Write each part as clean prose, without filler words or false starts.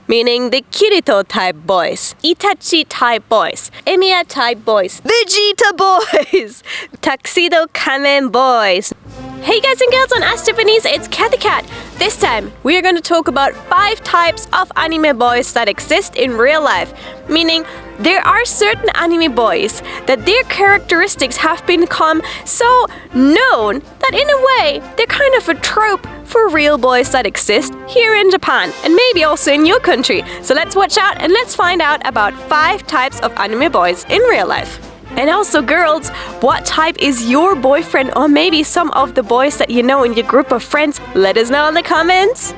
meaning the Jito Type boys, Itachi Type boys, Amia Type boys, Vegeta boys, Tuxedo boys. Hey guys and girls on Ask Japanese, it's Cathy Cat. This time, we are going to talk about 5 types of anime boys that exist in real life. Meaning, there are certain anime boys that their characteristics have become so known that in a way, they're kind of a trope for real boys that exist here in Japan and maybe also in your country. So let's watch out and let's find out about 5 types of anime boys in real life. And also girls, what type is your boyfriend or maybe some of the boys that you know in your group of friends? Let us know in the comments.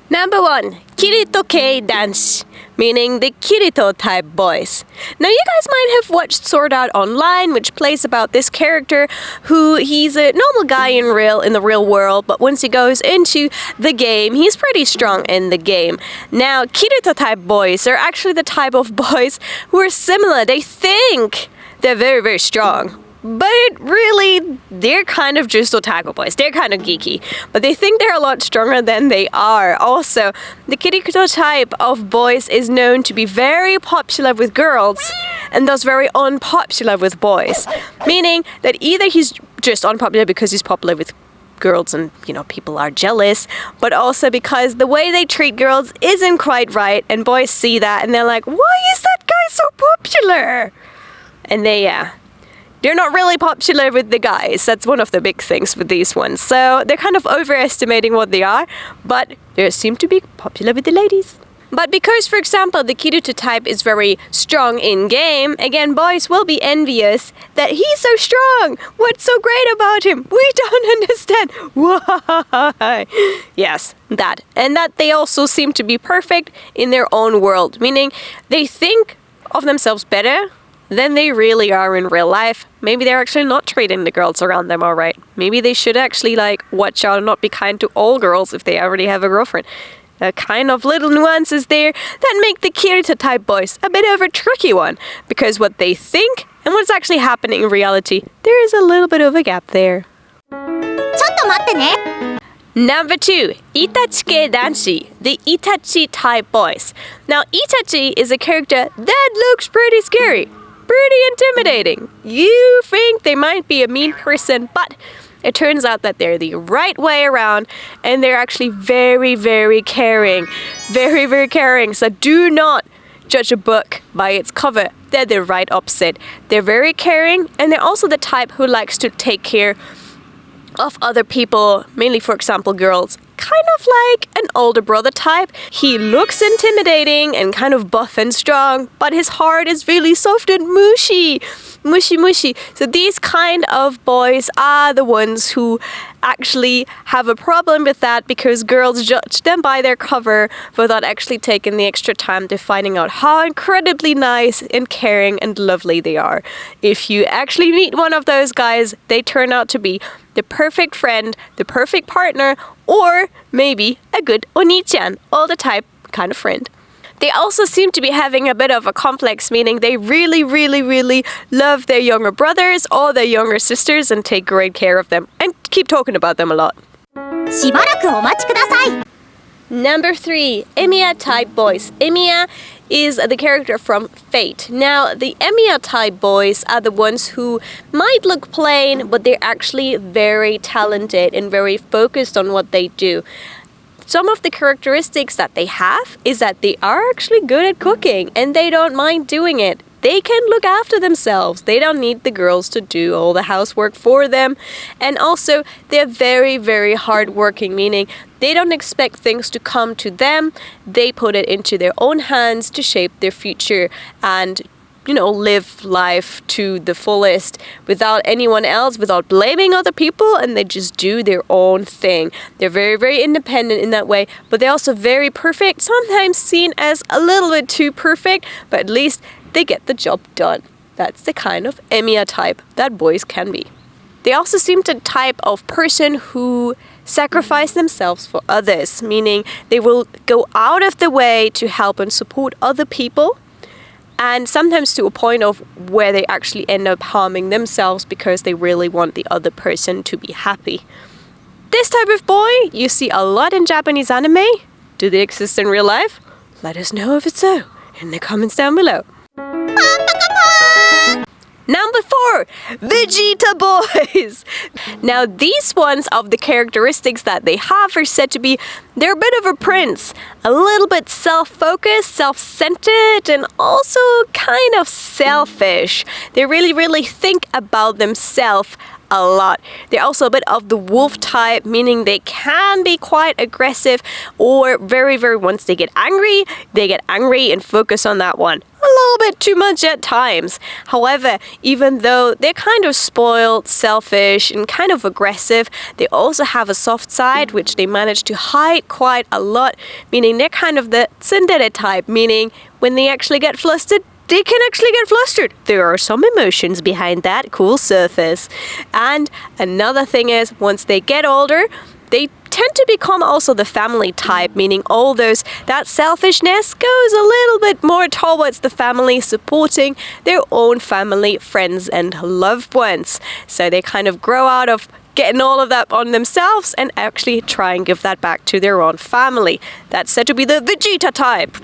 Number 1, Kirito Danshi, meaning the Jito Type boys. Now you guys might have watched Sword Art Online, which plays about this character who he's a normal guy in the real world, but once he goes into the game, he's pretty strong in the game. Now Jito Type boys are actually the type of boys who are similar. They think they're very, very strong. But really, they're kind of just otaku boys. They're kind of geeky. But they think they're a lot stronger than they are. Also, the Jito type of boys is known to be very popular with girls and thus very unpopular with boys. Meaning that either he's just unpopular because he's popular with girls and, people are jealous, but also because the way they treat girls isn't quite right and boys see that and they're like, why is that guy so popular? And they're not really popular with the guys. That's one of the big things with these ones. So they're kind of overestimating what they are, but they seem to be popular with the ladies. But because, for example, the Jito type is very strong in-game, again, boys will be envious that he's so strong. What's so great about him? We don't understand. Why? Yes, that. And that they also seem to be perfect in their own world, meaning they think of themselves better than they really are in real life. Maybe they're actually not treating the girls around them all right. Maybe they should actually watch out and not be kind to all girls if they already have a girlfriend. Kind of little nuances there that make the Jito type boys a bit of a tricky one, because what they think and what's actually happening in reality, there is a little bit of a gap there. Number 2, Itachi Danshi, the Itachi type boys. Now, Itachi is a character that looks pretty scary. Pretty intimidating. You think they might be a mean person, but it turns out that they're the right way around and they're actually very, very caring. Very, very caring. So do not judge a book by its cover. They're the right opposite. They're very caring and they're also the type who likes to take care of other people, mainly, for example, girls. Kind of like an older brother type. He looks intimidating and kind of buff and strong, but his heart is really soft and mushy. Mushy. So these kind of boys are the ones who actually have a problem with that because girls judge them by their cover without actually taking the extra time to finding out how incredibly nice and caring and lovely they are. If you actually meet one of those guys, they turn out to be the perfect friend, the perfect partner, or maybe a good oni-chan, all the type kind of friend. They also seem to be having a bit of a complex, meaning they really, really, really love their younger brothers or their younger sisters and take great care of them and keep talking about them a lot. Number 3, Amia Type boys. Amia is the character from Fate. Now, the Amia Type boys are the ones who might look plain, but they're actually very talented and very focused on what they do. Some of the characteristics that they have is that they are actually good at cooking and they don't mind doing it. They can look after themselves. They don't need the girls to do all the housework for them. And also, they're very, very hardworking, meaning they don't expect things to come to them. They put it into their own hands to shape their future and live life to the fullest without anyone else, without blaming other people, and they just do their own thing. They're very, very independent in that way, but they're also very perfect, sometimes seen as a little bit too perfect, but at least they get the job done. That's the kind of Amia type that boys can be. They also seem the type of person who sacrifice themselves for others, meaning they will go out of the way to help and support other people, and sometimes to a point of where they actually end up harming themselves because they really want the other person to be happy. This type of boy you see a lot in Japanese anime, Do they exist in real life? Let us know if it's so in the comments down below. Number 4, Vegeta boys. Now these ones, of the characteristics that they have, are said to be, they're a bit of a prince, a little bit self-focused, self-centered, and also kind of selfish. They really think about themselves a lot. They're also a bit of the wolf type, meaning they can be quite aggressive, or very once they get angry and focus on that one a little bit too much at times. However, even though they're kind of spoiled, selfish, and kind of aggressive, they also have a soft side which they manage to hide quite a lot, meaning they're kind of the tsundere type, meaning when they actually get flustered, they can actually get flustered. There are some emotions behind that cool surface. And another thing is, once they get older, they tend to become also the family type, meaning that selfishness goes a little bit more towards the family, supporting their own family, friends, and loved ones. So they kind of grow out of getting all of that on themselves and actually try and give that back to their own family. That's said to be the Vegeta type.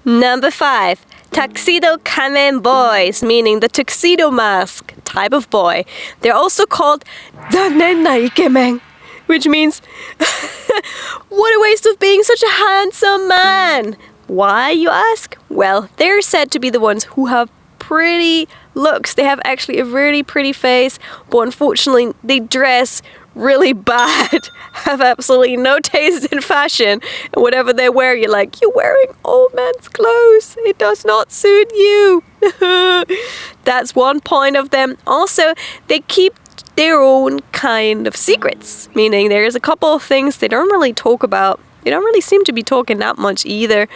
Number 5, Tuxedo Kamen boys, meaning the tuxedo mask type of boy. They're also called Zannen na Ikemen, which means what a waste of being such a handsome man. Why, you ask? Well, they're said to be the ones who have pretty looks. They have actually a really pretty face, but unfortunately they dress really bad, have absolutely no taste in fashion, and whatever they wear, you're like, you're wearing old man's clothes, it does not suit you. That's one point of them. Also, they keep their own kind of secrets, meaning there's a couple of things they don't really talk about. They don't really seem to be talking that much either.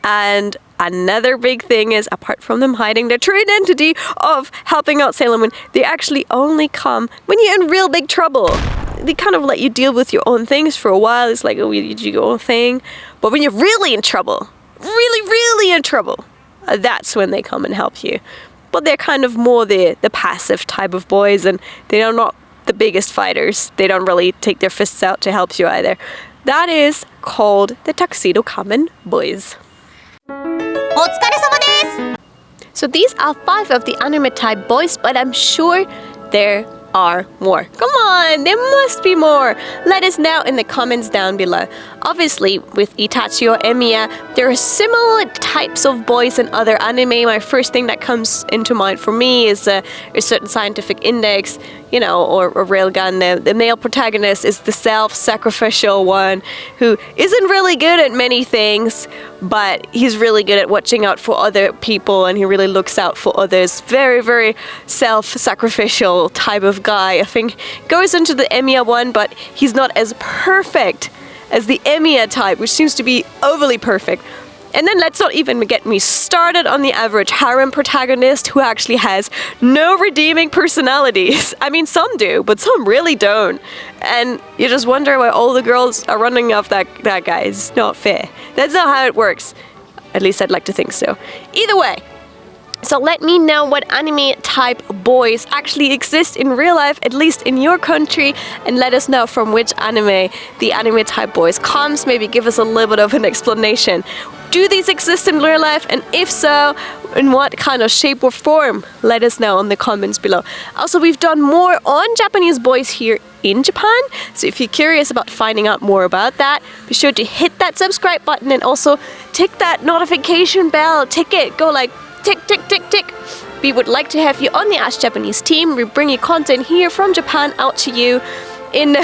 And another big thing is, apart from them hiding their true identity of helping out Sailor Moon, they actually only come when you're in real big trouble. They kind of let you deal with your own things for a while. It's like, oh, you do your own thing. But when you're really in trouble, really in trouble, that's when they come and help you. But they're kind of more the passive type of boys, and they are not the biggest fighters. They don't really take their fists out to help you either. That is called the Tuxedo Kamen boys. So these are 5 of the anime type boys, but I'm sure there are more. Come on, there must be more. Let us know in the comments down below. Obviously, with Itachi or Amia, there are similar types of boys in other anime. My first thing that comes into mind for me is a certain scientific index, you know, or railgun. The male protagonist is the self-sacrificial one who isn't really good at many things, but he's really good at watching out for other people, and he really looks out for others. Very self-sacrificial type of guy. I think goes into the Amia one, but he's not as perfect as the Amia type, which seems to be overly perfect. And then let's not even get me started on the average harem protagonist who actually has no redeeming personalities. I mean, some do, but some really don't. And you just wonder why all the girls are running off that guy. It's not fair. That's not how it works. At least I'd like to think so. Either way. So let me know what anime type boys actually exist in real life, at least in your country, and let us know from which anime the anime type boys comes. Maybe give us a little bit of an explanation. Do these exist in real life? And if so, in what kind of shape or form? Let us know in the comments below. Also, we've done more on Japanese boys here in Japan, so if you're curious about finding out more about that, be sure to hit that subscribe button and also tick that notification bell. Tick it. Go like tick. We would like to have you on the Ask Japanese team. We bring you content here from Japan out to you in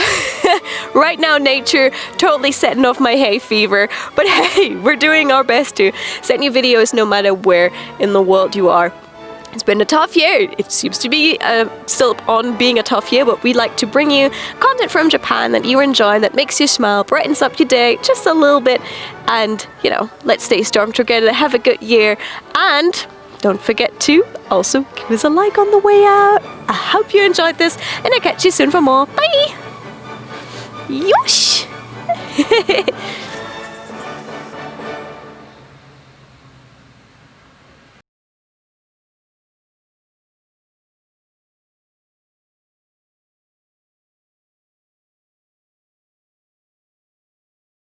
right now nature, totally setting off my hay fever. But hey, we're doing our best to send you videos no matter where in the world you are. It's been a tough year. It seems to be still on being a tough year, but we like to bring you content from Japan that you enjoy, that makes you smile, brightens up your day just a little bit. And, you know, let's stay storm together, have a good year. And don't forget to also give us a like on the way out. I hope you enjoyed this, and I'll catch you soon for more. Bye! Yosh!